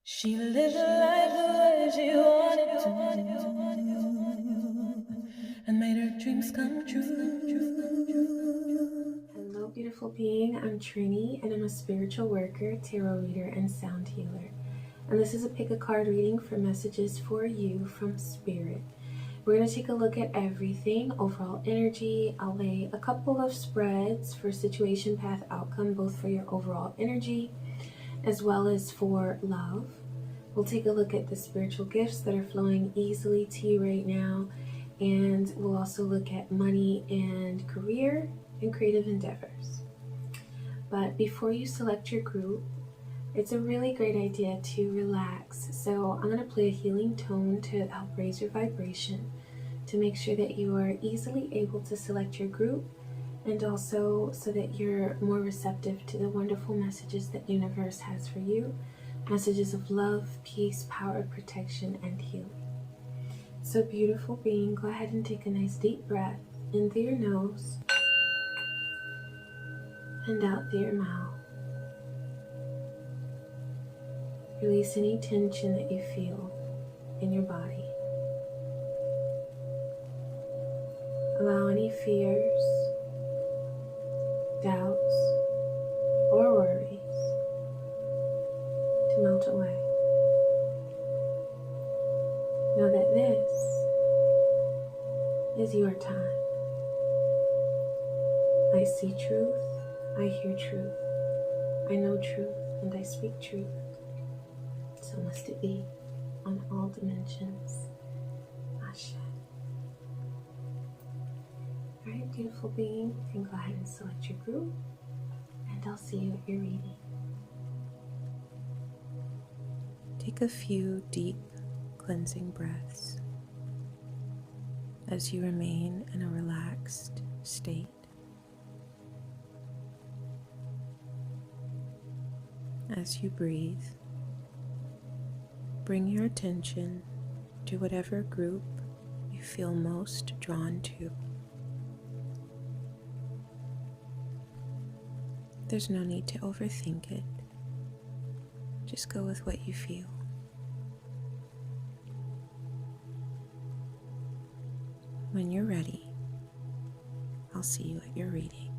She lived life the way she wanted to and made her dreams come true. Hello, beautiful being. I'm Trini, and I'm a spiritual worker, tarot reader, and sound healer. And this is a pick a card reading for messages for you from Spirit. We're going to take a look at everything, overall energy. I'll lay a couple of spreads for situation, path, outcome, both for your overall energy as well as for love. We'll take a look at the spiritual gifts that are flowing easily to you right now, and we'll also look at money and career and creative endeavors. But before you select your group, it's a really great idea to relax. So I'm going to play a healing tone to help raise your vibration, to make sure that you are easily able to select your group, and also so that you're more receptive to the wonderful messages that universe has for you. Messages of love, peace, power, protection, and healing. So beautiful being, go ahead and take a nice deep breath in through your nose and out through your mouth. Release any tension that you feel in your body. Allow any fears, doubts, or worries to melt away. Know that this is your time. I see truth, I hear truth, I know truth, and I speak truth. So must it be on all dimensions. Ashe. Alright, beautiful being, you can go ahead and select your group, and I'll see you at your reading. Take a few deep cleansing breaths as you remain in a relaxed state. As you breathe, bring your attention to whatever group you feel most drawn to. There's no need to overthink it. Just go with what you feel. When you're ready, I'll see you at your reading.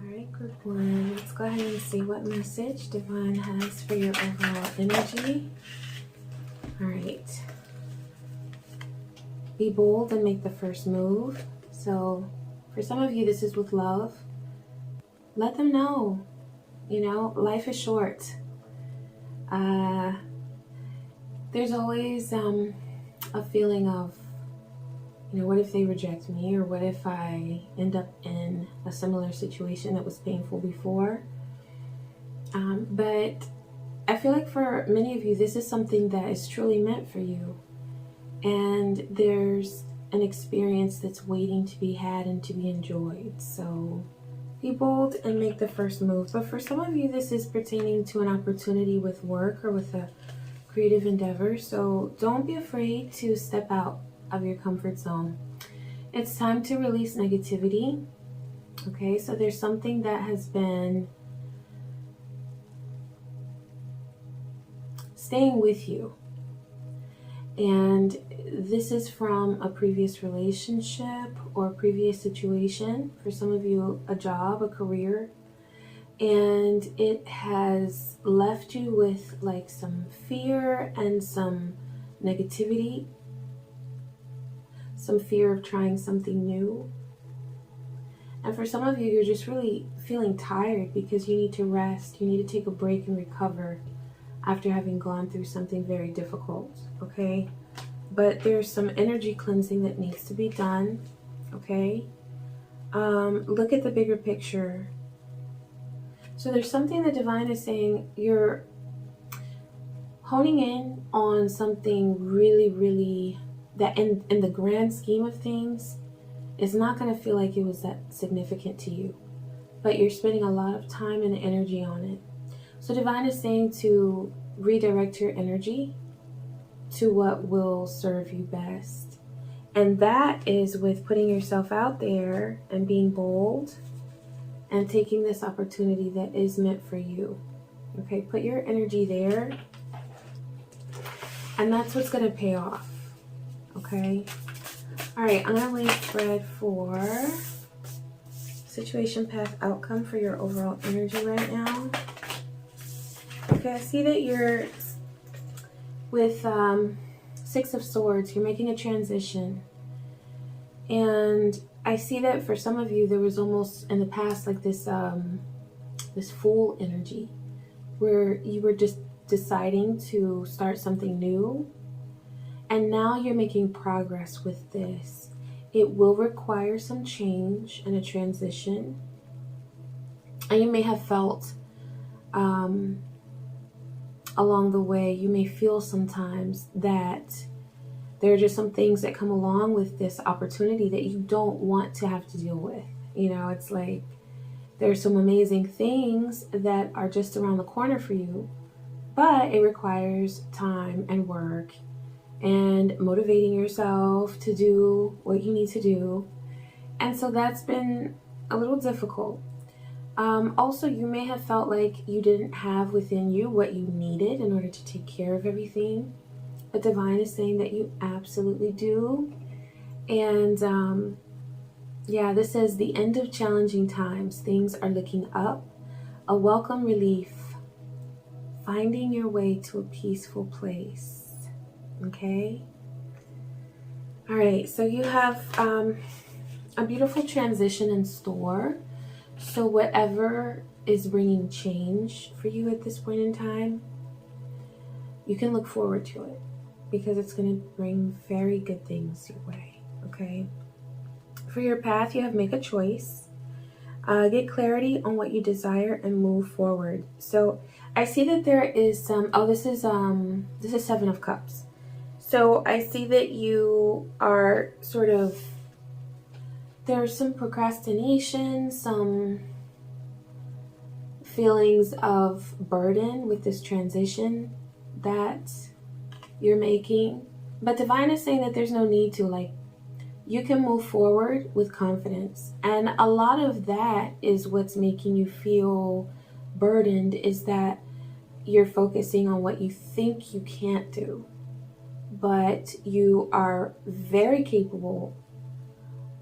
Alright, group one. Let's go ahead and see what message Divine has for your overall energy. Alright. Be bold and make the first move. So, for some of you, this is with love. Let them know, life is short. There's always a feeling of, what if they reject me? Or what if I end up in a similar situation that was painful before? But I feel like for many of you, this is something that is truly meant for you. And there's an experience that's waiting to be had and to be enjoyed. So be bold and make the first move. But for some of you, this is pertaining to an opportunity with work or with a creative endeavor. So don't be afraid to step out of your comfort zone. It's time to release negativity. Okay, so there's something that has been staying with you. And this is from a previous relationship or a previous situation. For some of you, a job, a career. And it has left you with like some fear and some negativity. Some fear of trying something new. And for some of you, you're just really feeling tired because you need to rest. You need to take a break and recover after having gone through something very difficult, okay? But there's some energy cleansing that needs to be done, okay? Look at the bigger picture. So there's something the divine is saying, you're honing in on something really, really, that in the grand scheme of things, is not going to feel like it was that significant to you. But you're spending a lot of time and energy on it. So divine is saying to redirect your energy to what will serve you best. And that is with putting yourself out there and being bold and taking this opportunity that is meant for you. Okay, put your energy there, and that's what's going to pay off. Okay. All right, I'm going to lay spread for situation, path, outcome for your overall energy right now. Okay, I see that you're with Six of Swords. You're making a transition. And I see that for some of you, there was almost in the past like this this Fool energy where you were just deciding to start something new. And now you're making progress with this. It will require some change and a transition. And you may have felt along the way, you may feel sometimes that there are just some things that come along with this opportunity that you don't want to have to deal with. You know, it's like there's some amazing things that are just around the corner for you, but it requires time and work and motivating yourself to do what you need to do. And so that's been a little difficult. Also, you may have felt like you didn't have within you what you needed in order to take care of everything. But Divine is saying that you absolutely do. And yeah, this says the end of challenging times. Things are looking up. A welcome relief. Finding your way to a peaceful place. Okay? All right, so you have a beautiful transition in store. So whatever is bringing change for you at this point in time, you can look forward to it because it's going to bring very good things your way, okay? For your path, you have make a choice, get clarity on what you desire, and move forward. So I see that there is some, this is Seven of Cups. So I see that you are sort of, there's some procrastination, some feelings of burden with this transition that you're making. But Divine is saying that there's no need to, like, you can move forward with confidence. And a lot of that is what's making you feel burdened, is that you're focusing on what you think you can't do. But you are very capable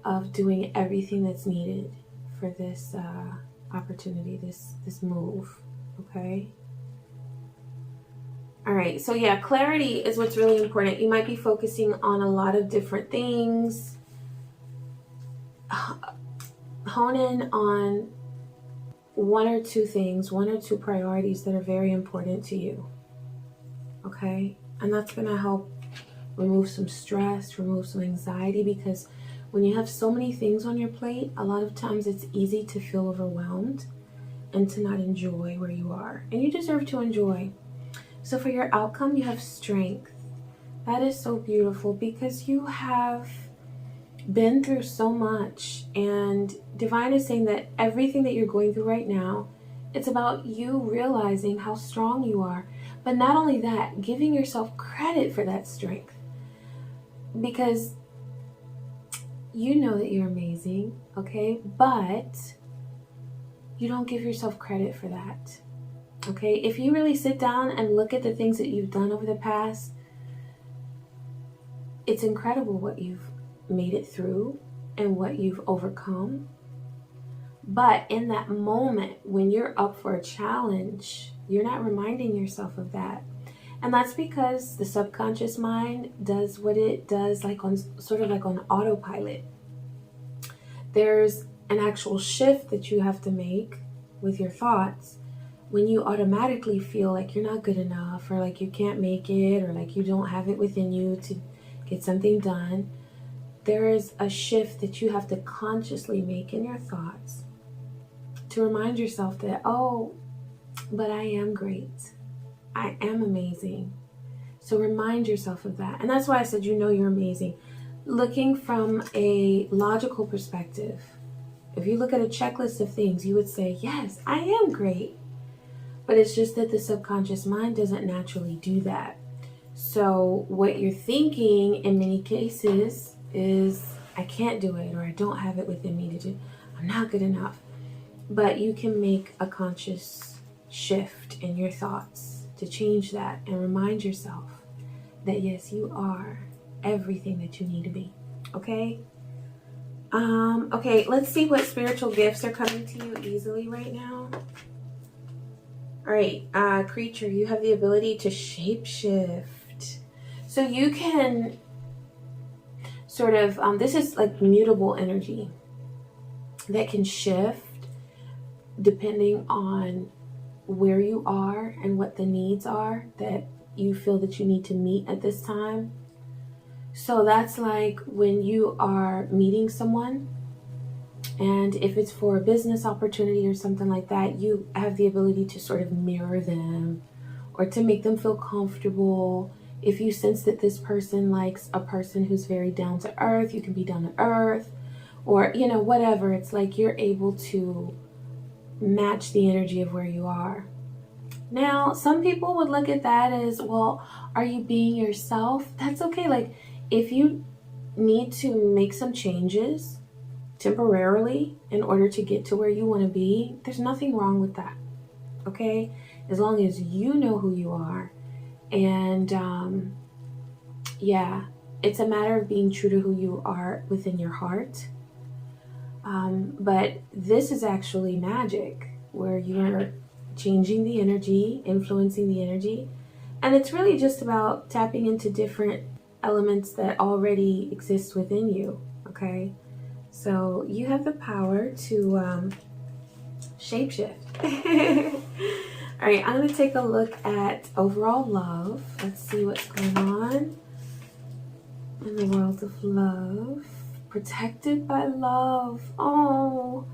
of doing everything that's needed for this opportunity, this move, okay? All right, so yeah, clarity is what's really important. You might be focusing on a lot of different things. Hone in on one or two things, one or two priorities that are very important to you, okay? And that's gonna help remove some stress, remove some anxiety, because when you have so many things on your plate, a lot of times it's easy to feel overwhelmed and to not enjoy where you are. And you deserve to enjoy. So for your outcome, you have strength. That is so beautiful because you have been through so much. And Divine is saying that everything that you're going through right now, it's about you realizing how strong you are. But not only that, giving yourself credit for that strength. Because you know that you're amazing, okay? But you don't give yourself credit for that, okay? If you really sit down and look at the things that you've done over the past, it's incredible what you've made it through and what you've overcome. But in that moment, when you're up for a challenge, you're not reminding yourself of that. And that's because the subconscious mind does what it does, like on sort of like on autopilot. There's an actual shift that you have to make with your thoughts when you automatically feel like you're not good enough, or like you can't make it, or like you don't have it within you to get something done. There is a shift that you have to consciously make in your thoughts to remind yourself that, oh, but I am great. I am amazing. So remind yourself of that. And that's why I said, you know, you're amazing. Looking from a logical perspective, if you look at a checklist of things, you would say, yes, I am great. But it's just that the subconscious mind doesn't naturally do that. So what you're thinking in many cases is, I can't do it, or I don't have it within me to do. I'm not good enough. But you can make a conscious shift in your thoughts to change that and remind yourself that yes, you are everything that you need to be. Okay? Okay, let's see what spiritual gifts are coming to you easily right now. All right, creature, you have the ability to shapeshift. So you can sort of, this is like mutable energy that can shift depending on where you are and what the needs are that you feel that you need to meet at this time. So that's like when you are meeting someone, and if it's for a business opportunity or something like that, you have the ability to sort of mirror them or to make them feel comfortable. If you sense that this person likes a person who's very down to earth, you can be down to earth, or, you know, whatever. It's like you're able to match the energy of where you are. Now, some people would look at that as, well, are you being yourself? That's okay. Like, if you need to make some changes temporarily in order to get to where you want to be, there's nothing wrong with that. Okay? As long as you know who you are. And yeah, it's a matter of being true to who you are within your heart. But this is actually magic, where you're changing the energy, influencing the energy. And it's really just about tapping into different elements that already exist within you. Okay? So you have the power to shapeshift. All right, I'm going to take a look at overall love. Let's see what's going on in the world of love. Protected by love. Oh,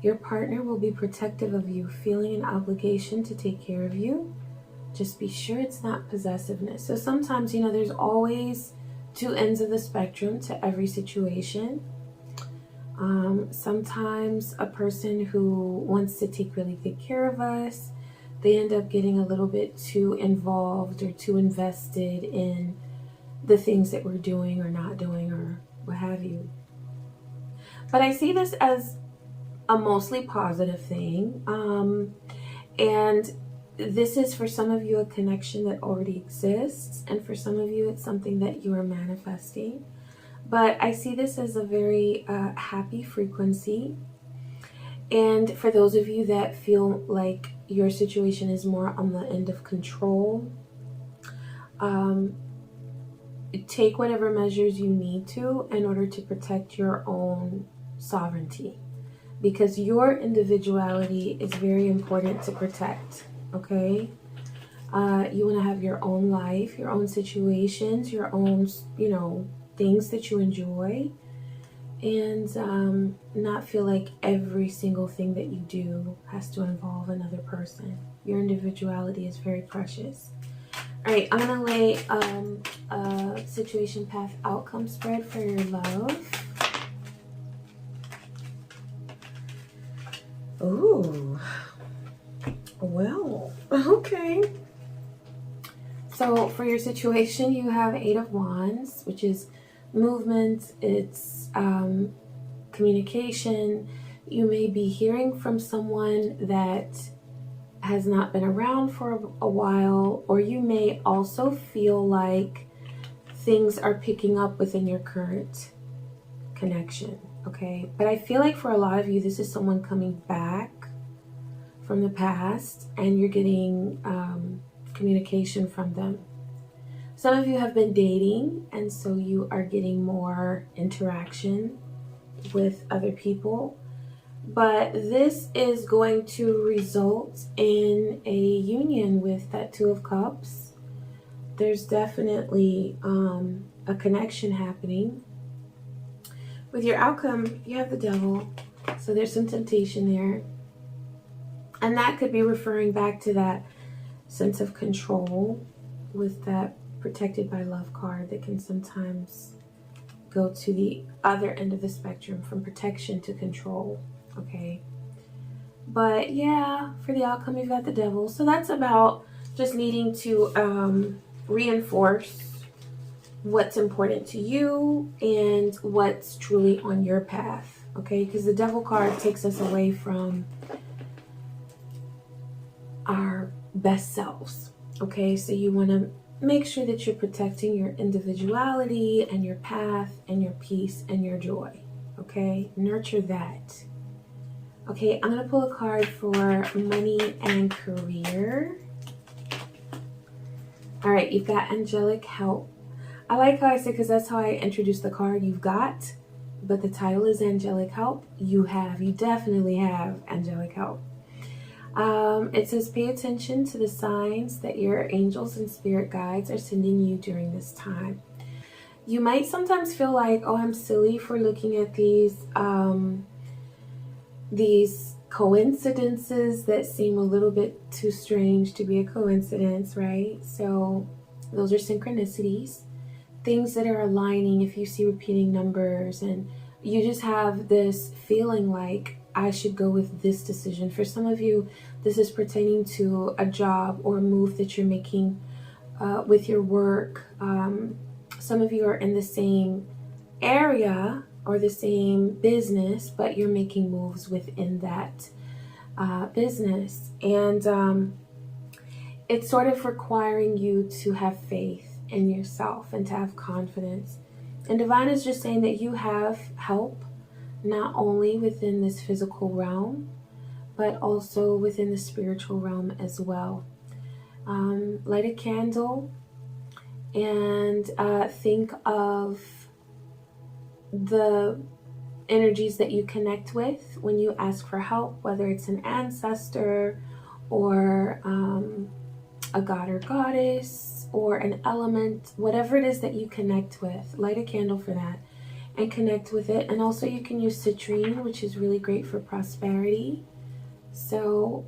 your partner will be protective of you, feeling an obligation to take care of you. Just be sure it's not possessiveness. So sometimes, you know, there's always two ends of the spectrum to every situation. Sometimes a person who wants to take really good care of us, they end up getting a little bit too involved or too invested in the things that we're doing or not doing or what have you. But I see this as a mostly positive thing. And this is, for some of you, a connection that already exists. And for some of you, it's something that you are manifesting. But I see this as a very happy frequency. And for those of you that feel like your situation is more on the end of control, take whatever measures you need to in order to protect your own sovereignty. Because your individuality is very important to protect, okay? You want to have your own life, your own situations, your own, you know, things that you enjoy, and not feel like every single thing that you do has to involve another person. Your individuality is very precious. All right, I'm going to lay a situation path outcome spread for your love. Ooh, well, okay. So for your situation, you have 8 of Wands, which is movement, it's communication. You may be hearing from someone that has not been around for a while, or you may also feel like things are picking up within your current connection, okay? But I feel like for a lot of you, this is someone coming back from the past, and you're getting communication from them. Some of you have been dating, and so you are getting more interaction with other people. But this is going to result in a union with that 2 of Cups. There's definitely a connection happening. With your outcome, you have the Devil. So there's some temptation there. And that could be referring back to that sense of control with that protected by love card that can sometimes go to the other end of the spectrum, from protection to control. Okay, but yeah, for the outcome, you've got the Devil. So that's about just needing to reinforce what's important to you and what's truly on your path, okay? Because the Devil card takes us away from our best selves, okay? So you want to make sure that you're protecting your individuality and your path and your peace and your joy, okay? Nurture that. Okay, I'm going to pull a card for money and career. All right, you've got angelic help. I like how I said, because that's how I introduced the card, you've got, but the title is angelic help. You definitely have angelic help. It says, pay attention to the signs that your angels and spirit guides are sending you during this time. You might sometimes feel like, oh, I'm silly for looking at these coincidences that seem a little bit too strange to be a coincidence, right? So those are synchronicities, things that are aligning. If you see repeating numbers and you just have this feeling like I should go with this decision. For some of you, this is pertaining to a job or a move that you're making with your work. Some of you are in the same area or the same business, but you're making moves within that business. And it's sort of requiring you to have faith in yourself and to have confidence. And Divine is just saying that you have help, not only within this physical realm, but also within the spiritual realm as well. Light a candle and think of the energies that you connect with when you ask for help, whether it's an ancestor or a god or goddess or an element, whatever it is that you connect with. Light a candle for that and connect with it. And also you can use citrine, which is really great for prosperity. So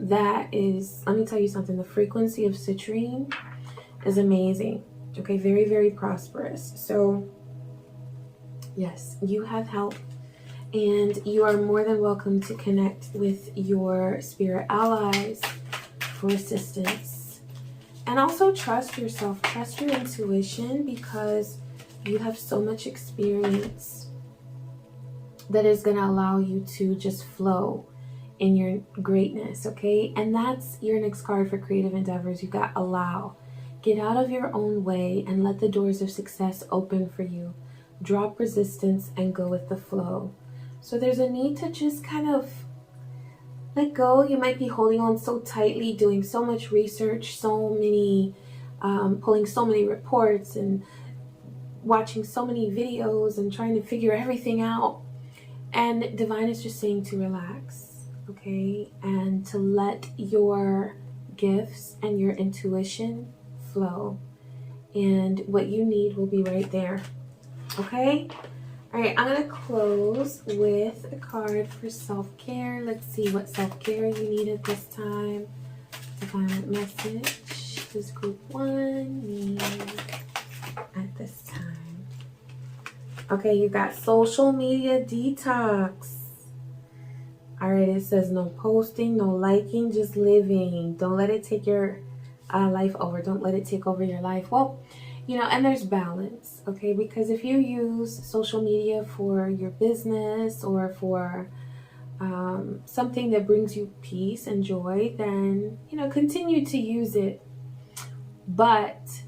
that is, let me tell you something, the frequency of citrine is amazing. Okay, very, very prosperous. So yes, you have help, and you are more than welcome to connect with your spirit allies for assistance. And also trust yourself, trust your intuition, because you have so much experience that is going to allow you to just flow in your greatness, okay? And that's your next card for creative endeavors. You got allow. Get out of your own way and let the doors of success open for you. Drop resistance and go with the flow. So there's a need to just kind of let go. You might be holding on so tightly, doing so much research, so many, pulling so many reports and watching so many videos and trying to figure everything out. And Divine is just saying to relax, okay? And to let your gifts and your intuition flow. And what you need will be right there. Okay? All right, I'm going to close with a card for self-care. Let's see what self-care you need at this time. Divine message does group 1 need at this time? Okay, you got social media detox. All right, it says no posting, no liking, just living. Don't let it take your life over. Don't let it take over your life. Well, you know, and there's balance, okay? Because if you use social media for your business or for something that brings you peace and joy, then, you know, continue to use it, but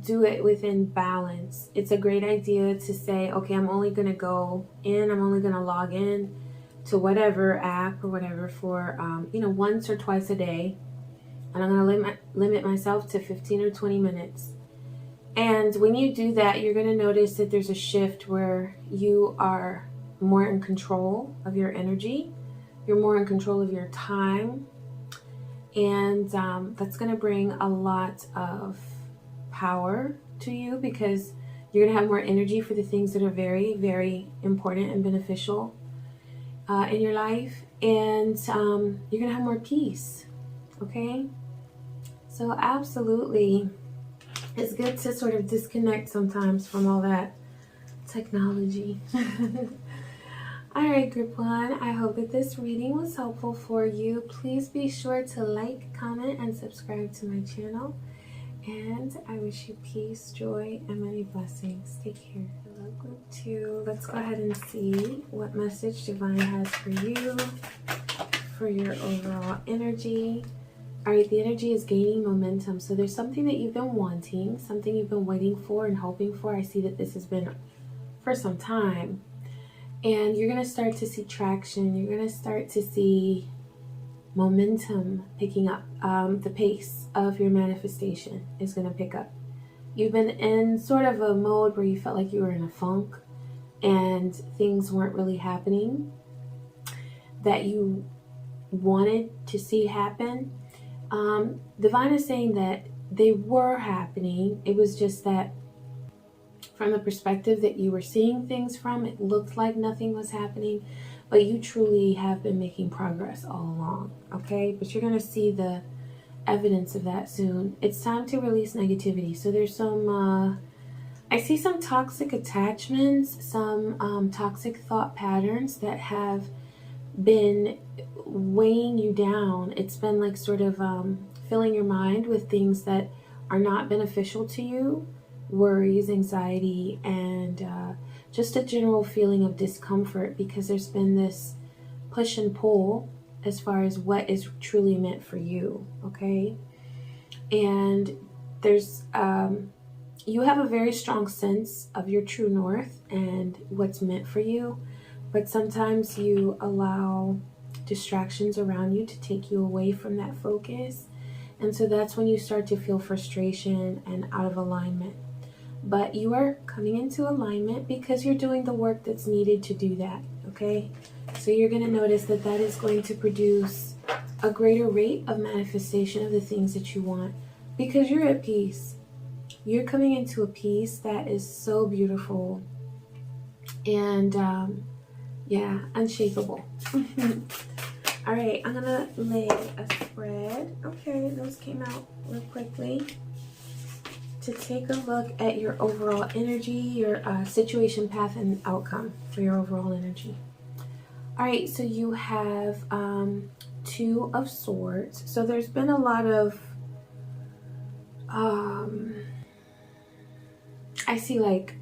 do it within balance. It's a great idea to say, okay, I'm only going to go in, I'm only going to log in to whatever app or whatever for, you know, once or twice a day. And I'm going to limit myself to 15 or 20 minutes. And when you do that, you're going to notice that there's a shift where you are more in control of your energy. You're more in control of your time. And that's going to bring a lot of power to you, because you're going to have more energy for the things that are very, very important and beneficial in your life. And you're going to have more peace. Okay? So absolutely, it's good to sort of disconnect sometimes from all that technology. All right, group 1, I hope that this reading was helpful for you. Please be sure to like, comment, and subscribe to my channel. And I wish you peace, joy, and many blessings. Take care. Hello, group 2. Let's go ahead and see what message Divine has for you, for your overall energy. All right, the energy is gaining momentum. So there's something that you've been wanting, something you've been waiting for and hoping for. I see that this has been for some time. And you're going to start to see traction. You're going to start to see momentum picking up. The pace of your manifestation is going to pick up. You've been in sort of a mode where you felt like you were in a funk and things weren't really happening that you wanted to see happen. Divine is saying that they were happening. It was just that from the perspective that you were seeing things from, it looked like nothing was happening, but you truly have been making progress all along, okay? But you're going to see the evidence of that soon. It's time to release negativity. So there's some, I see some toxic attachments, some toxic thought patterns that have been weighing you down. It's been like sort of filling your mind with things that are not beneficial to you, worries, anxiety, and just a general feeling of discomfort because there's been this push and pull as far as what is truly meant for you, okay? And there's, you have a very strong sense of your true north and what's meant for you, but sometimes you allow distractions around you to take you away from that focus. And so that's when you start to feel frustration and out of alignment. But you are coming into alignment because you're doing the work that's needed to do that, okay? So you're going to notice that that is going to produce a greater rate of manifestation of the things that you want because you're at peace. You're coming into a peace that is so beautiful and, yeah, unshakable. All right, I'm going to lay a spread. Okay, those came out real quickly. To take a look at your overall energy, your situation, path, and outcome for your overall energy. All right, so you have Two of Swords. So there's been a lot of, I see like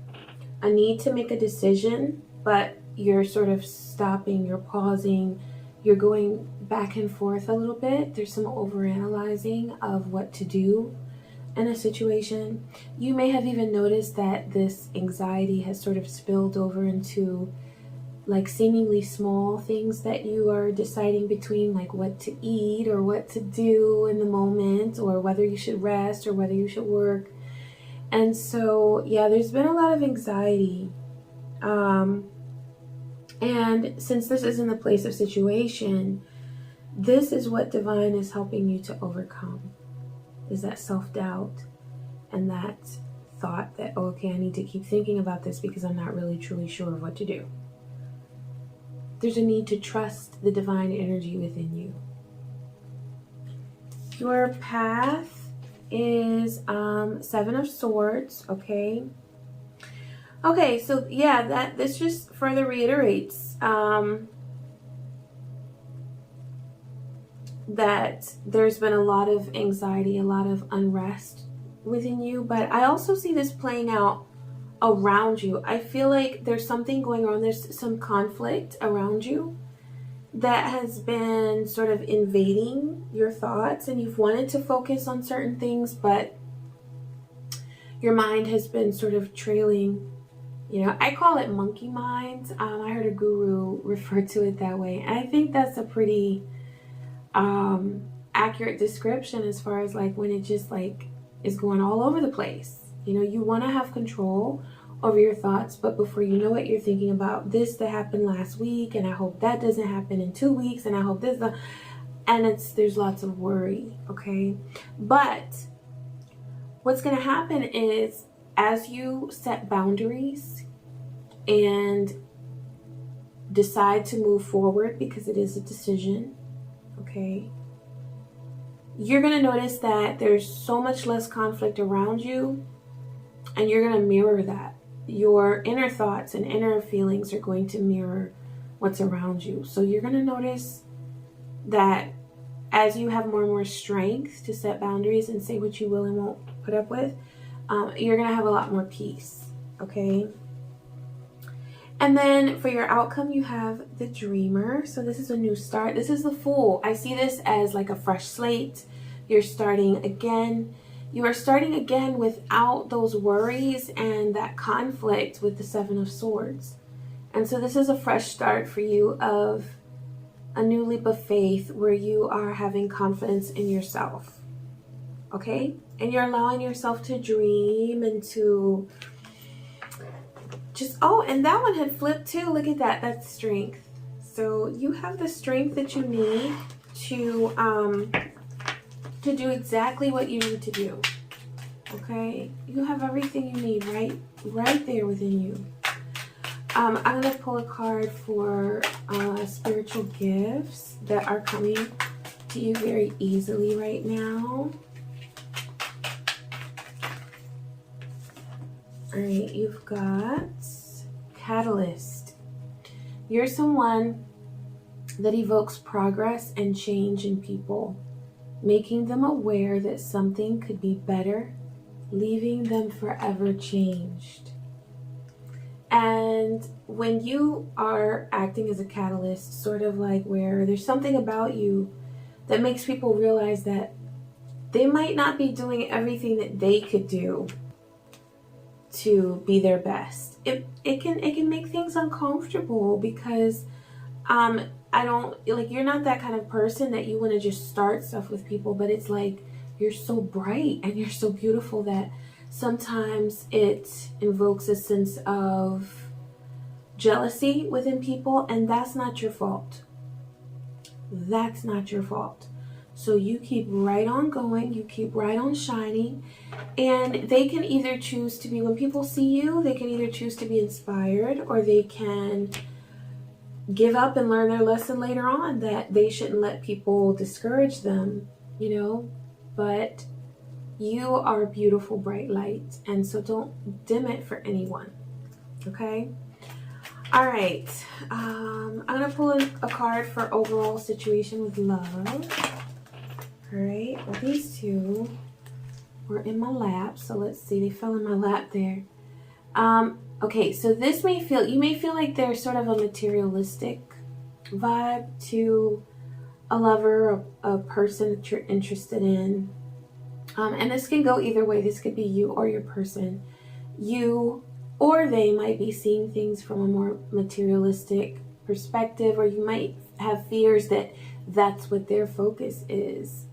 a need to make a decision, but you're sort of stopping, you're pausing, you're going back and forth a little bit. There's some overanalyzing of what to do in a situation. You may have even noticed that this anxiety has sort of spilled over into like seemingly small things that you are deciding between, like what to eat or what to do in the moment, or whether you should rest or whether you should work. And so, yeah, there's been a lot of anxiety. And since this is in the place of situation, this is what Divine is helping you to overcome. Is that self-doubt and that thought that, oh, okay, I need to keep thinking about this because I'm not really truly sure of what to do. There's a need to trust the divine energy within you. Your path is Seven of Swords, okay? Okay, so yeah, this just further reiterates that there's been a lot of anxiety, a lot of unrest within you, but I also see this playing out around you. I feel like there's something going on. There's some conflict around you that has been sort of invading your thoughts, and you've wanted to focus on certain things, but your mind has been sort of trailing. You know, I call it monkey mind. I heard a guru refer to it that way, and I think that's a pretty accurate description as far as like when it just like is going all over the place. You know, you want to have control over your thoughts, but before you know it, you're thinking about this that happened last week, and I hope that doesn't happen in 2 weeks, and I hope this, and there's lots of worry, okay? But what's going to happen is as you set boundaries and decide to move forward, because it is a decision, okay, you're going to notice that there's so much less conflict around you, and you're going to mirror that. Your inner thoughts and inner feelings are going to mirror what's around you. So you're going to notice that as you have more and more strength to set boundaries and say what you will and won't put up with, you're going to have a lot more peace, okay? And then for your outcome, you have the Dreamer. So this is a new start. This is the Fool. I see this as like a fresh slate. You're starting again. You are starting again without those worries and that conflict with the Seven of Swords. And so this is a fresh start for you of a new leap of faith where you are having confidence in yourself. Okay? And you're allowing yourself to dream and to just, oh, and that one had flipped too. Look at that. That's strength. So you have the strength that you need to do exactly what you need to do. Okay? You have everything you need right there within you. I'm going to pull a card for spiritual gifts that are coming to you very easily right now. All right, you've got Catalyst. You're someone that evokes progress and change in people, making them aware that something could be better, leaving them forever changed. And when you are acting as a catalyst, sort of like where there's something about you that makes people realize that they might not be doing everything that they could do to be their best. It can make things uncomfortable because I don't like, you're not that kind of person that you want to just start stuff with people, but it's like you're so bright and you're so beautiful that sometimes it invokes a sense of jealousy within people, and that's not your fault. That's not your fault. So you keep right on going, you keep right on shining, and they can either choose to be, when people see you, they can either choose to be inspired, or they can give up and learn their lesson later on that they shouldn't let people discourage them, you know. But you are a beautiful, bright light, and so don't dim it for anyone, okay? All right, I'm going to pull a card for overall situation with love. All right, well, these two were in my lap, so let's see, they fell in my lap there. Okay, so this you may feel like there's sort of a materialistic vibe to a lover, a person that you're interested in. And this can go either way. This could be you or your person. You or they might be seeing things from a more materialistic perspective, or you might have fears that that's what their focus is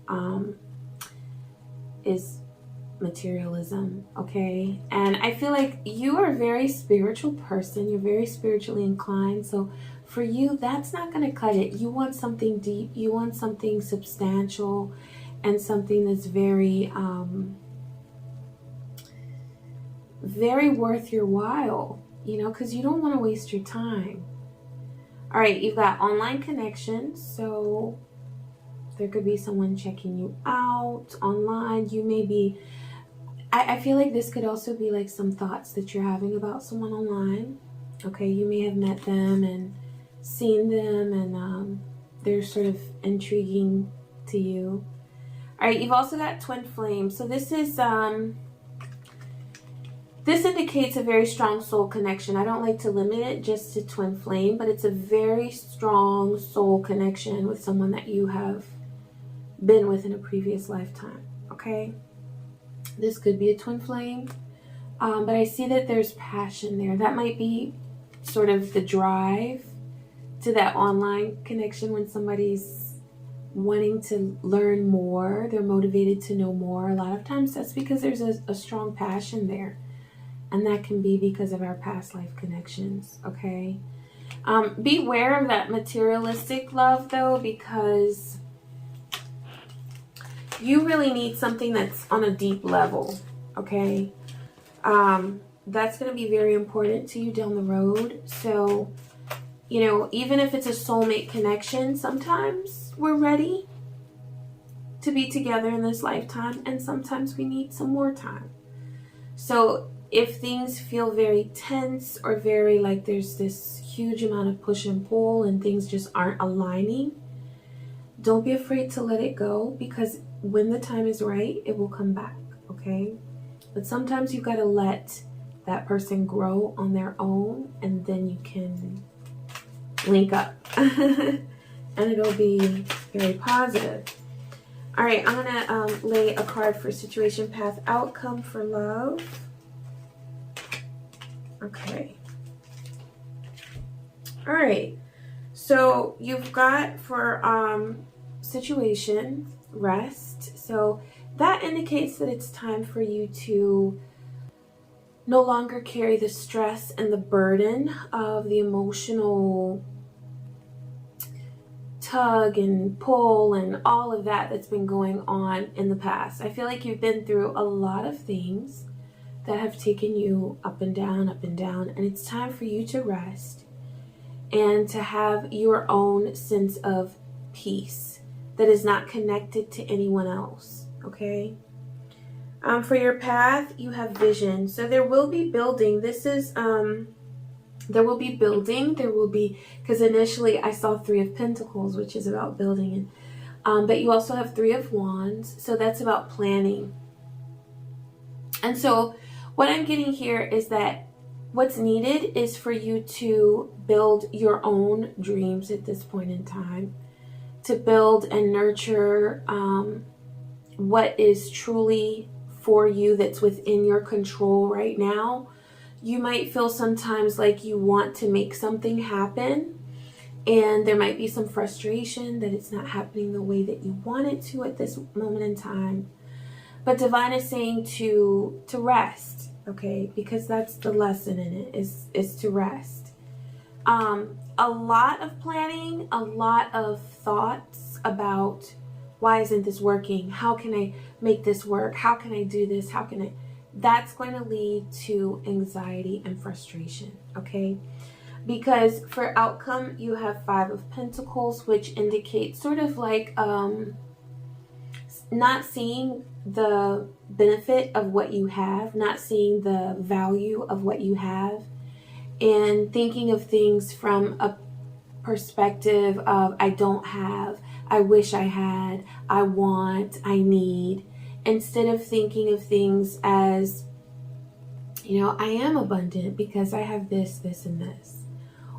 materialism, okay? And I feel like you are a very spiritual person. You're very spiritually inclined. So for you, that's not going to cut it. You want something deep. You want something substantial and something that's very, very worth your while, you know, because you don't want to waste your time. All right, you've got online connections. So there could be someone checking you out online. You may be, I feel like this could also be like some thoughts that you're having about someone online. Okay, you may have met them and seen them, and they're sort of intriguing to you. All right, you've also got twin flames. So this is this indicates a very strong soul connection. I don't like to limit it just to twin flame, but it's a very strong soul connection with someone that you have been with in a previous lifetime, okay? This could be a twin flame, but I see that there's passion there. That might be sort of the drive to that online connection when somebody's wanting to learn more. They're motivated to know more. A lot of times that's because there's a strong passion there, and that can be because of our past life connections, okay? Beware of that materialistic love, though, because you really need something that's on a deep level, okay? That's going to be very important to you down the road. So, you know, even if it's a soulmate connection, sometimes we're ready to be together in this lifetime, and sometimes we need some more time. So if things feel very tense or very like there's this huge amount of push and pull and things just aren't aligning, don't be afraid to let it go, because when the time is right, it will come back, okay? okay? But sometimes you got to let that person grow on their own, and then you can link up. And it'll be very positive. All right, I'm going to lay a card for situation, path, outcome for love. Okay. All right. So you've got for situation, rest. So that indicates that it's time for you to no longer carry the stress and the burden of the emotional tug and pull and all of that that's been going on in the past. I feel like you've been through a lot of things that have taken you up and down, and it's time for you to rest and to have your own sense of peace that is not connected to anyone else, okay? For your path, you have vision. So there will be building. This is, there will be building. There will be, because initially I saw 3 of Pentacles, which is about building. And but you also have 3 of Wands. So that's about planning. And so what I'm getting here is that what's needed is for you to build your own dreams at this point in time, to build and nurture what is truly for you that's within your control right now. You might feel sometimes like you want to make something happen, and there might be some frustration that it's not happening the way that you want it to at this moment in time. But Divine is saying to rest, okay? Because that's the lesson in it, is to rest. A lot of planning, a lot of thoughts about why isn't this working? How can I make this work? How can I do this? How can I? That's going to lead to anxiety and frustration, okay? Because for outcome, you have 5 of Pentacles, which indicates sort of like not seeing the benefit of what you have, not seeing the value of what you have, and thinking of things from a perspective of I don't have, I wish I had, I want, I need, instead of thinking of things as, you know, I am abundant because I have this, this, and this,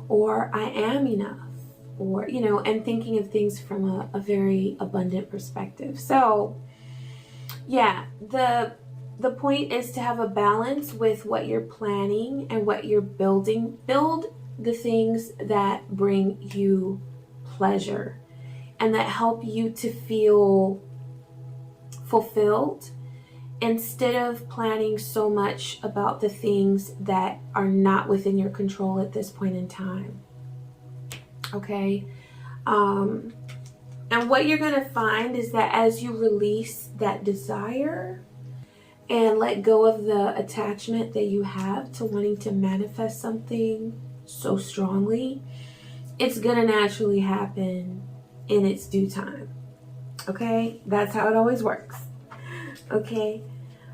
or I am enough, or, you know, and thinking of things from a very abundant perspective. So yeah, the point is to have a balance with what you're planning and what you're building. Build the things that bring you pleasure and that help you to feel fulfilled, instead of planning so much about the things that are not within your control at this point in time. Okay? And what you're going to find is that as you release that desire and let go of the attachment that you have to wanting to manifest something so strongly, it's going to naturally happen in its due time. Okay? That's how it always works. Okay?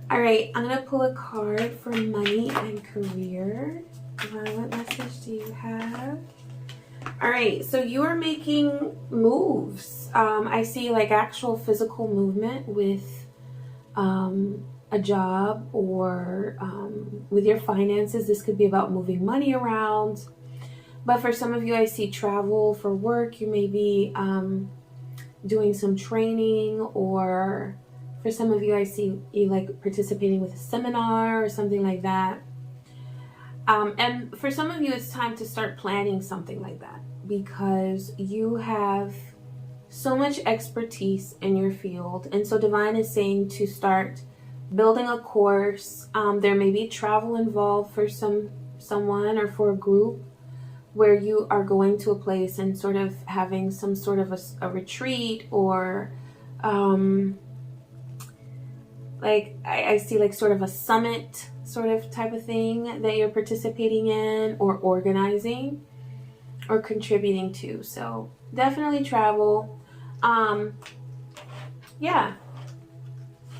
All right, I'm going to pull a card for money and career. What message do you have? All right, so you are making moves. I see like actual physical movement with a job or with your finances. This could be about moving money around. But for some of you, I see travel for work. You may be doing some training, or for some of you, I see you like participating with a seminar or something like that. And for some of you, it's time to start planning something like that, because you have so much expertise in your field. And so Divine is saying to start building a course. There may be travel involved for someone or for a group, where you are going to a place and sort of having some sort of a retreat, or like I see like sort of a summit sort of type of thing that you're participating in or organizing or contributing to. So definitely travel. Yeah,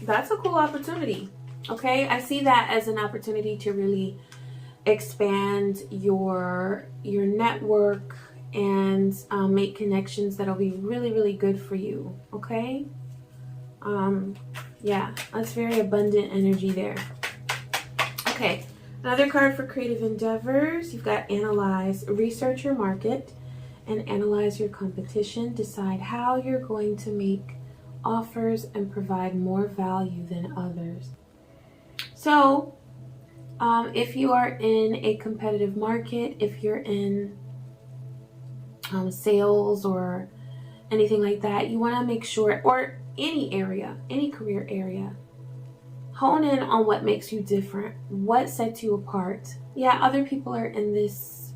that's a cool opportunity. Okay, I see that as an opportunity to really expand your network and make connections that'll be really, really good for you. Okay. Yeah, that's very abundant energy there. Okay, another card for creative endeavors. You've got analyze, research your market, and analyze your competition. Decide how you're going to make offers and provide more value than others. So, if you are in a competitive market, if you're in sales or anything like that, you want to make sure, or any area, any career area, hone in on what makes you different, what sets you apart. Yeah, other people are in this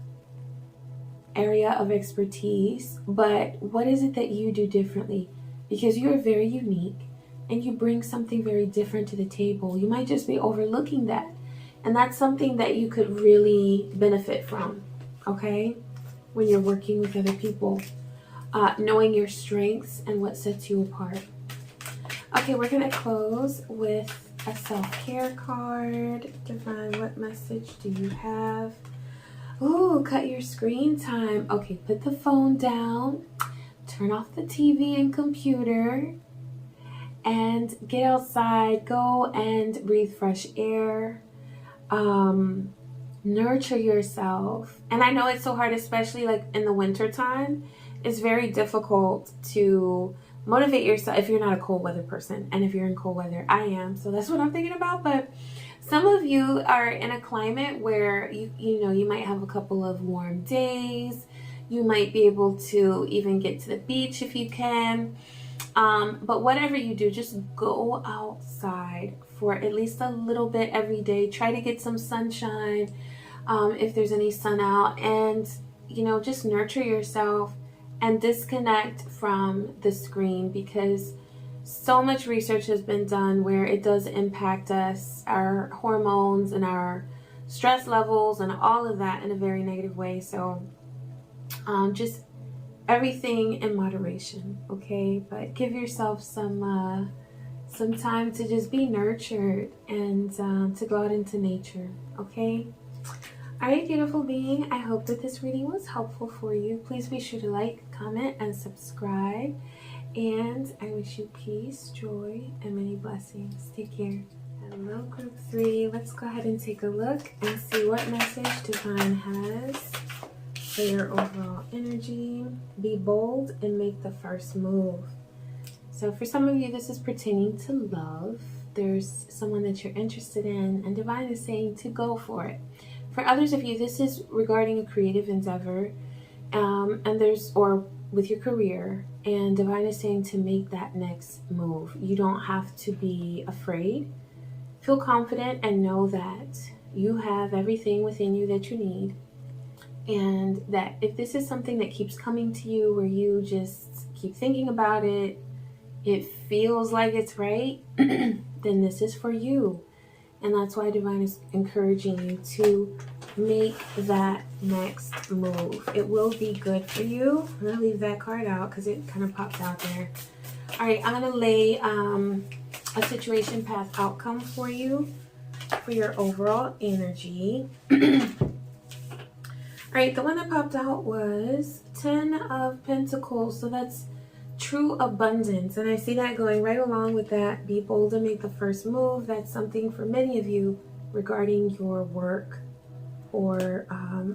area of expertise, but what is it that you do differently? Because you are very unique and you bring something very different to the table. You might just be overlooking that, and that's something that you could really benefit from, okay? When you're working with other people, knowing your strengths and what sets you apart. Okay, we're going to close with a self-care card. Divine, what message do you have? Ooh, cut your screen time. Okay, put the phone down, turn off the TV and computer, and get outside. Go and breathe fresh air. Nurture yourself. And I know it's so hard, especially like in the winter time. It's very difficult to motivate yourself if you're not a cold weather person. And if you're in cold weather, I am. So that's what I'm thinking about. But some of you are in a climate where you might have a couple of warm days. You might be able to even get to the beach if you can. But whatever you do, just go outside for at least a little bit every day. Try to get some sunshine if there's any sun out, and just nurture yourself and disconnect from the screen, because so much research has been done where it does impact us, our hormones and our stress levels and all of that in a very negative way. So just everything in moderation, okay? But give yourself some time to just be nurtured and to go out into nature, okay? All right, beautiful being, I hope that this reading was helpful for you. Please be sure to like, comment, and subscribe. And I wish you peace, joy, and many blessings. Take care. Hello, group 3. Let's go ahead and take a look and see what message Divine has for your overall energy. Be bold and make the first move. So for some of you, this is pertaining to love. There's someone that you're interested in, and Divine is saying to go for it. For others of you, this is regarding a creative endeavor, or with your career, and Divine is saying to make that next move. You don't have to be afraid. Feel confident and know that you have everything within you that you need, and that if this is something that keeps coming to you where you just keep thinking about it, it feels like it's right, then this is for you. And that's why Divine is encouraging you to make that next move. It will be good for you. I'm going to leave that card out because it kind of popped out there. All right, I'm going to lay a situation path outcome for you for your overall energy. All right, the one that popped out was 10 of Pentacles. So that's true abundance, and I see that going right along with that. Be bold and make the first move. That's something for many of you regarding your work or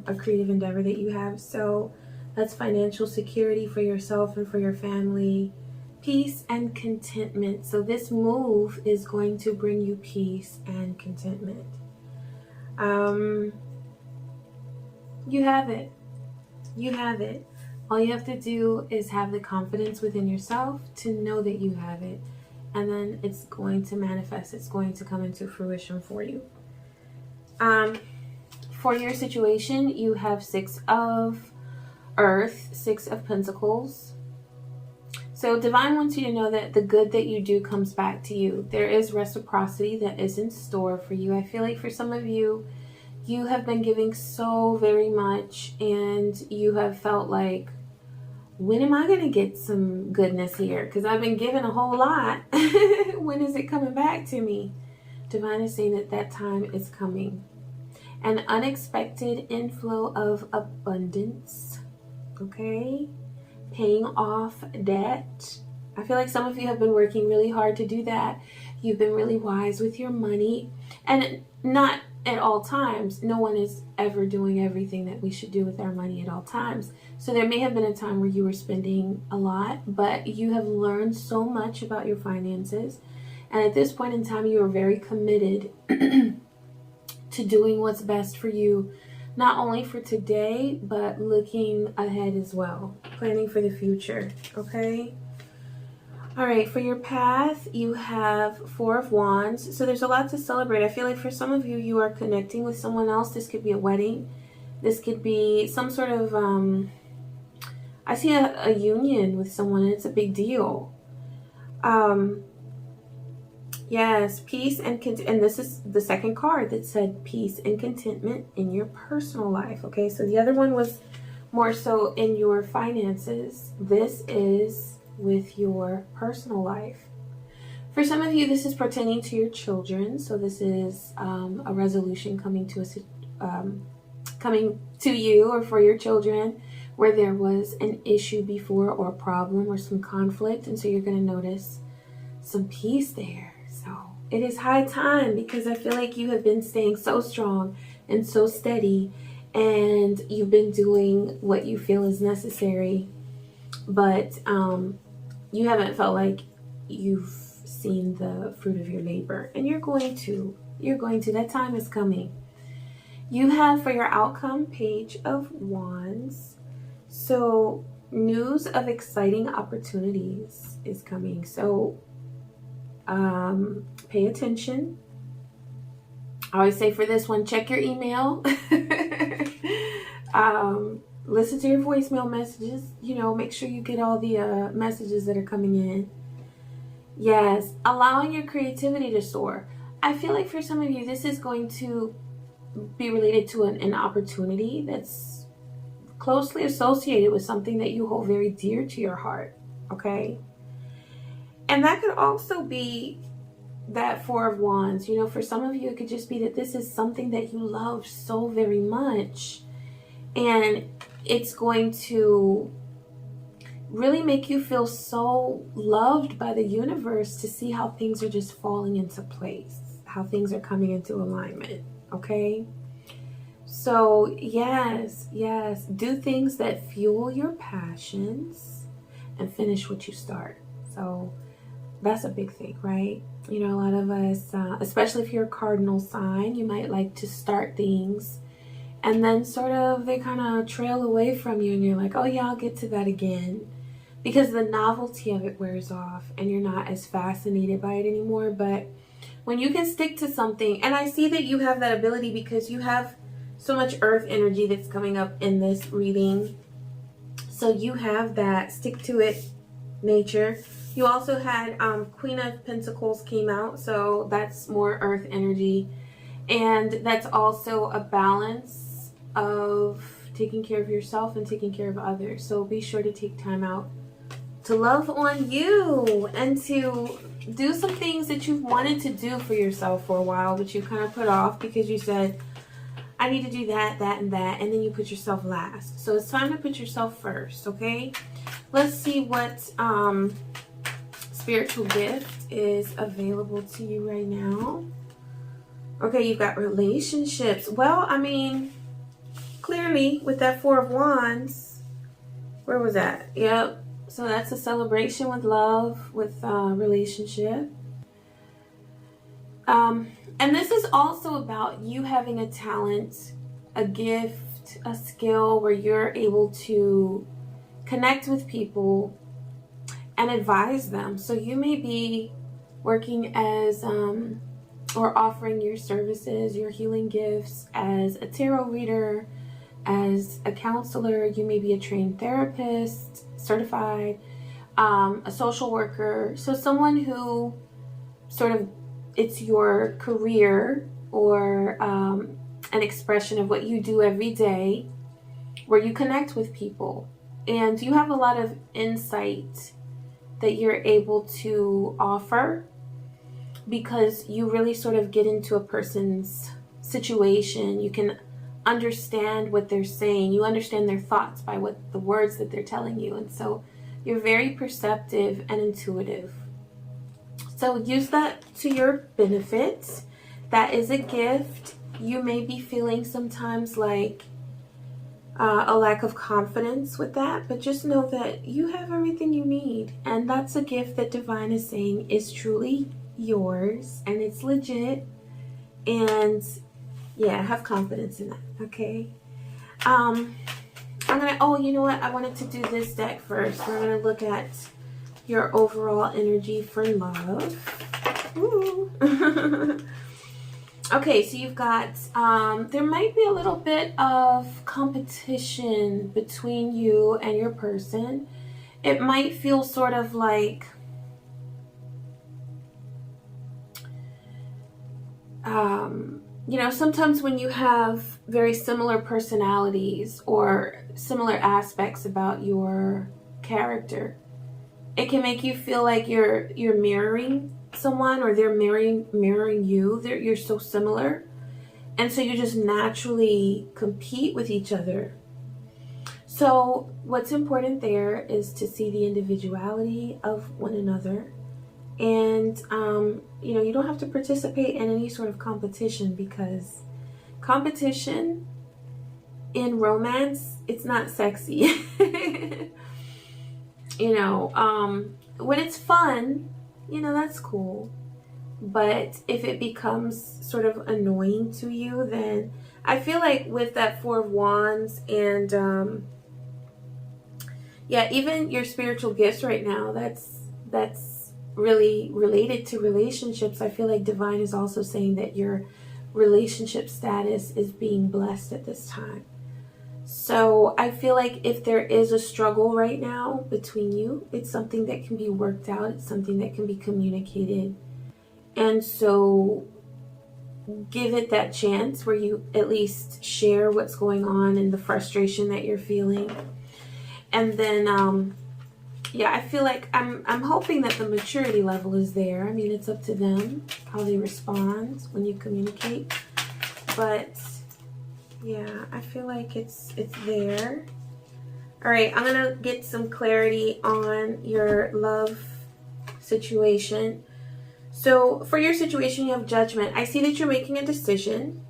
a creative endeavor that you have. So that's financial security for yourself and for your family, peace and contentment. So this move is going to bring you peace and contentment. You have it. You have it. All you have to do is have the confidence within yourself to know that you have it. And then it's going to manifest. It's going to come into fruition for you. For your situation, you have 6 of Earth, 6 of Pentacles. So Divine wants you to know that the good that you do comes back to you. There is reciprocity that is in store for you. I feel like for some of you, you have been giving so very much, and you have felt like, when am I going to get some goodness here? Because I've been giving a whole lot. When is it coming back to me? Divine is saying that that time is coming. An unexpected inflow of abundance. Okay? Paying off debt. I feel like some of you have been working really hard to do that. You've been really wise with your money, and not at all times. No one is ever doing everything that we should do with our money at all times. So there may have been a time where you were spending a lot, but you have learned so much about your finances. And at this point in time, you are very committed to doing what's best for you, not only for today, but looking ahead as well, planning for the future, okay? All right, for your path, you have Four of Wands. So there's a lot to celebrate. I feel like for some of you, you are connecting with someone else. This could be a wedding. This could be some sort of, I see a union with someone, and it's a big deal. Yes, peace and this is the second card that said peace and contentment in your personal life. Okay, so the other one was more so in your finances. This is with your personal life. For some of you, this is pertaining to your children. So this is a resolution coming to you or for your children, where there was an issue before or a problem or some conflict, and so you're going to notice some peace there. So it is high time, because I feel like you have been staying so strong and so steady, and you've been doing what you feel is necessary, but you haven't felt like you've seen the fruit of your labor, and you're going to. That time is coming. You have for your outcome, Page of Wands. So news of exciting opportunities is coming. So pay attention. I always say for this one, check your email. Listen to your voicemail messages. Make sure you get all the messages that are coming in. Yes, allowing your creativity to soar. I feel like for some of you, this is going to be related to an opportunity that's closely associated with something that you hold very dear to your heart. Okay? And that could also be that Four of Wands. For some of you, it could just be that this is something that you love so very much. And it's going to really make you feel so loved by the universe to see how things are just falling into place, how things are coming into alignment. Okay? So yes, do things that fuel your passions and finish what you start. So that's a big thing, right? A lot of us, especially if you're a cardinal sign, you might like to start things and then sort of they kind of trail away from you, and you're like, oh yeah, I'll get to that again, because the novelty of it wears off and you're not as fascinated by it anymore. But when you can stick to something, and I see that you have that ability because you have so much earth energy that's coming up in this reading. So you have that stick to it nature. You also had Queen of Pentacles came out, so that's more earth energy. And that's also a balance of taking care of yourself and taking care of others. So be sure to take time out to love on you and to do some things that you've wanted to do for yourself for a while, but you kind of put off because you said, I need to do that, and that, and then you put yourself last. So it's time to put yourself first, okay? Let's see what spiritual gift is available to you right now. Okay, you've got relationships. Well, I mean, clearly with that Four of Wands, where was that? Yep. So that's a celebration with love, with relationship. And this is also about you having a talent, a gift, a skill where you're able to connect with people and advise them. So you may be working as or offering your services, your healing gifts as a tarot reader, as a counselor. You may be a trained therapist, certified, a social worker. So someone who sort of, it's your career or an expression of what you do every day, where you connect with people and you have a lot of insight that you're able to offer, because you really sort of get into a person's situation. You can understand what they're saying. You understand their thoughts by what the words that they're telling you. And so you're very perceptive and intuitive. So use that to your benefit. That is a gift. You may be feeling sometimes like a lack of confidence with that, but just know that you have everything you need. And that's a gift that Divine is saying is truly yours and it's legit. And yeah, have confidence in that, okay? I'm gonna, oh, you know what? I wanted to do this deck first. We're gonna look at your overall energy for love. Ooh. Okay, so you've got, there might be a little bit of competition between you and your person. It might feel sort of like, you know, sometimes when you have very similar personalities or similar aspects about your character, it can make you feel like you're mirroring someone, or they're mirroring you. You're so similar, and so you just naturally compete with each other. So what's important there is to see the individuality of one another, and you know, you don't have to participate in any sort of competition, because competition in romance, it's not sexy. You know, when it's fun, you know, that's cool. But if it becomes sort of annoying to you, then I feel like with that Four of Wands and yeah, even your spiritual gifts right now, that's really related to relationships. I feel like Divine is also saying that your relationship status is being blessed at this time. So I feel like if there is a struggle right now between you, it's something that can be worked out. It's something that can be communicated. And so give it that chance where you at least share what's going on and the frustration that you're feeling. And then, yeah, I feel like I'm hoping that the maturity level is there. I mean, it's up to them how they respond when you communicate. But yeah, I feel like it's there. All right, I'm gonna get some clarity on your love situation. So for your situation, you have Judgment. I see that you're making a decision,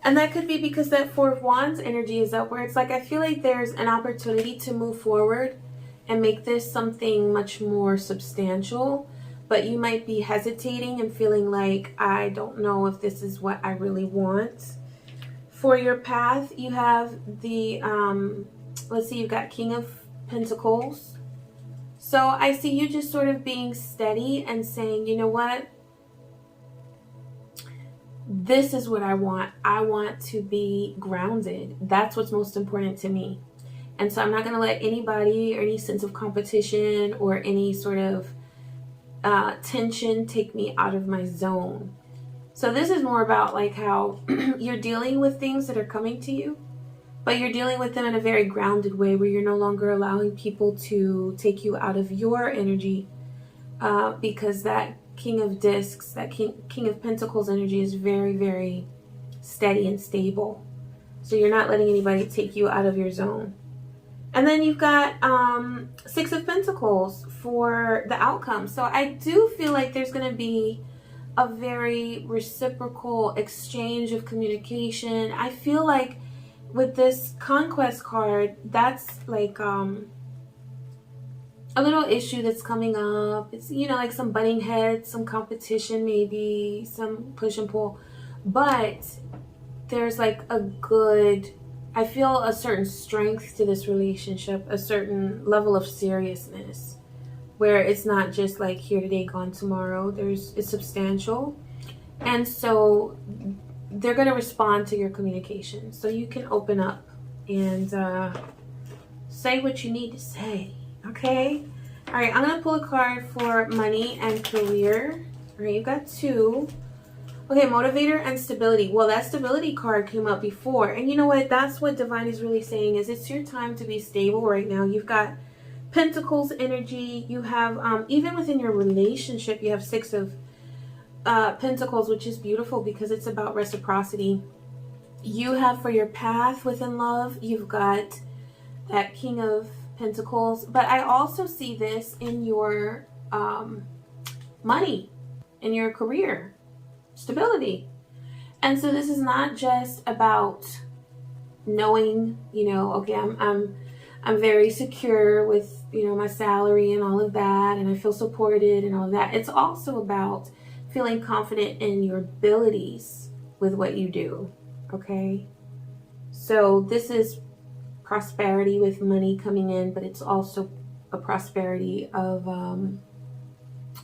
and that could be because that Four of Wands energy is up, where it's like I feel like there's an opportunity to move forward and make this something much more substantial, but you might be hesitating and feeling like, I don't know if this is what I really want. For your path, you have the, let's see, you've got King of Pentacles. So I see you just sort of being steady and saying, you know what? This is what I want. I want to be grounded. That's what's most important to me. And so I'm not going to let anybody or any sense of competition or any sort of tension take me out of my zone. So this is more about like how you're dealing with things that are coming to you, but you're dealing with them in a very grounded way, where you're no longer allowing people to take you out of your energy, because that King of Discs, that King of Pentacles energy is very, very steady and stable. So you're not letting anybody take you out of your zone. And then you've got Six of Pentacles for the outcome. So I do feel like there's going to be a very reciprocal exchange of communication. I feel like with this Conquest card, that's like a little issue that's coming up. It's, you know, like some butting heads, some competition, maybe some push and pull. But there's like a good, I feel a certain strength to this relationship, a certain level of seriousness, where it's not just like here today, gone tomorrow. It's substantial. And so they're going to respond to your communication. So you can open up and say what you need to say. Okay? All right, I'm going to pull a card for money and career. All right, you've got two. Okay, motivator and stability. Well, that stability card came up before. And you know what? That's what Divine is really saying, is it's your time to be stable right now. You've got Pentacles energy. You have, even within your relationship, you have Six of Pentacles, which is beautiful because it's about reciprocity. You have for your path within love, you've got that King of Pentacles. But I also see this in your money in your career, stability. And so this is not just about knowing, okay, I'm very secure with, my salary and all of that, and I feel supported and all of that. It's also about feeling confident in your abilities with what you do, okay? So this is prosperity with money coming in, but it's also a prosperity of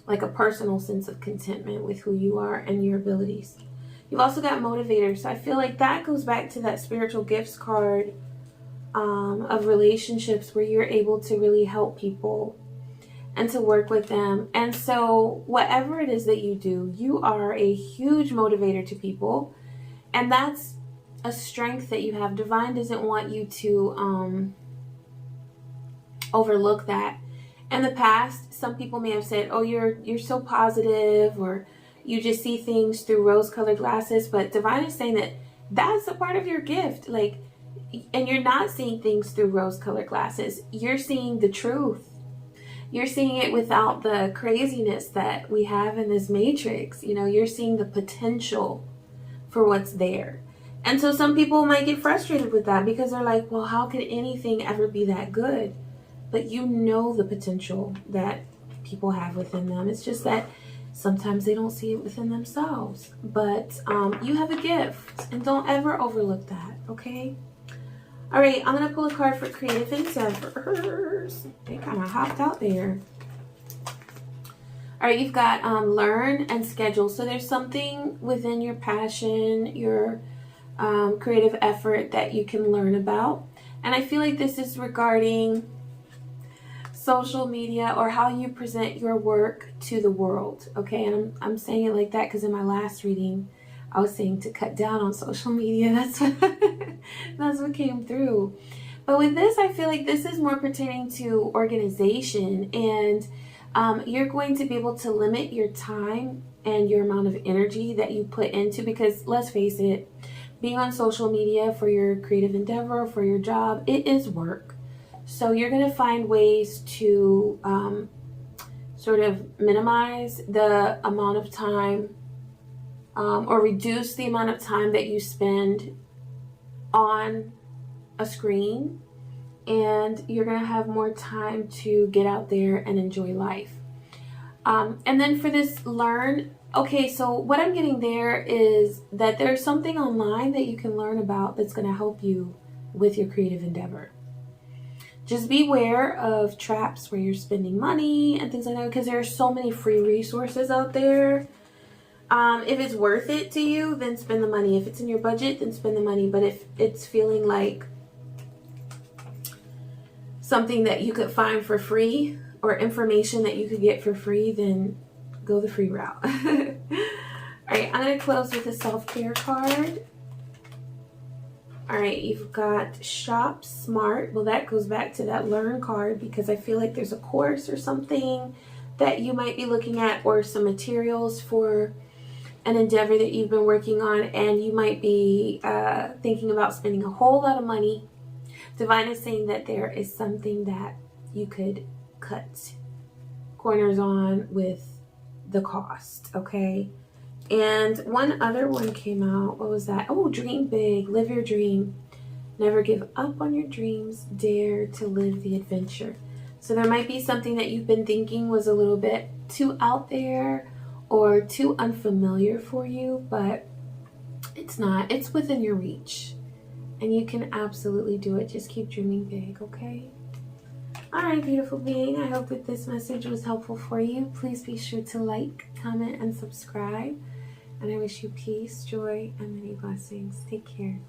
like a personal sense of contentment with who you are and your abilities. You've also got motivators. So I feel like that goes back to that spiritual gifts card of relationships where you're able to really help people and to work with them. And so whatever it is that you do, you are a huge motivator to people. And that's a strength that you have. Divine doesn't want you to overlook that. In the past, some people may have said, oh, you're so positive, or you just see things through rose-colored glasses. But Divine is saying that that's a part of your gift. And you're not seeing things through rose-colored glasses. You're seeing the truth. You're seeing it without the craziness that we have in this matrix. You're seeing the potential for what's there. And so some people might get frustrated with that because they're like, well, how could anything ever be that good? But the potential that people have within them. It's just that sometimes they don't see it within themselves. But you have a gift, and don't ever overlook that, okay? All right, I'm going to pull a card for creative endeavors. They kind of hopped out there. All right, you've got learn and schedule. So there's something within your passion, your creative effort that you can learn about. And I feel like this is regarding social media or how you present your work to the world, okay? And I'm saying it like that because in my last reading, I was saying to cut down on social media. That's what came through. But with this, I feel like this is more pertaining to organization, and you're going to be able to limit your time and your amount of energy that you put into, because let's face it, being on social media for your creative endeavor, for your job, it is work. So you're going to find ways to sort of minimize the amount of time or reduce the amount of time that you spend on a screen, and you're going to have more time to get out there and enjoy life. And then for this learn, okay, so what I'm getting there is that there's something online that you can learn about that's going to help you with your creative endeavor. Just beware of traps where you're spending money and things like that, because there are so many free resources out there. If it's worth it to you, then spend the money. If it's in your budget, then spend the money. But if it's feeling like something that you could find for free or information that you could get for free, then go the free route. All right, I'm going to close with a self-care card. All right, you've got Shop Smart. Well, that goes back to that Learn card, because I feel like there's a course or something that you might be looking at, or some materials for an endeavor that you've been working on, and you might be thinking about spending a whole lot of money. Divine is saying that there is something that you could cut corners on with the cost, okay? And one other one came out. What was that? Oh, dream big, live your dream. Never give up on your dreams. Dare to live the adventure. So there might be something that you've been thinking was a little bit too out there or too unfamiliar for you, but it's not. It's within your reach, and you can absolutely do it. Just keep dreaming big, okay? All right, beautiful being. I hope that this message was helpful for you. Please be sure to like, comment, and subscribe. And I wish you peace, joy, and many blessings. Take care.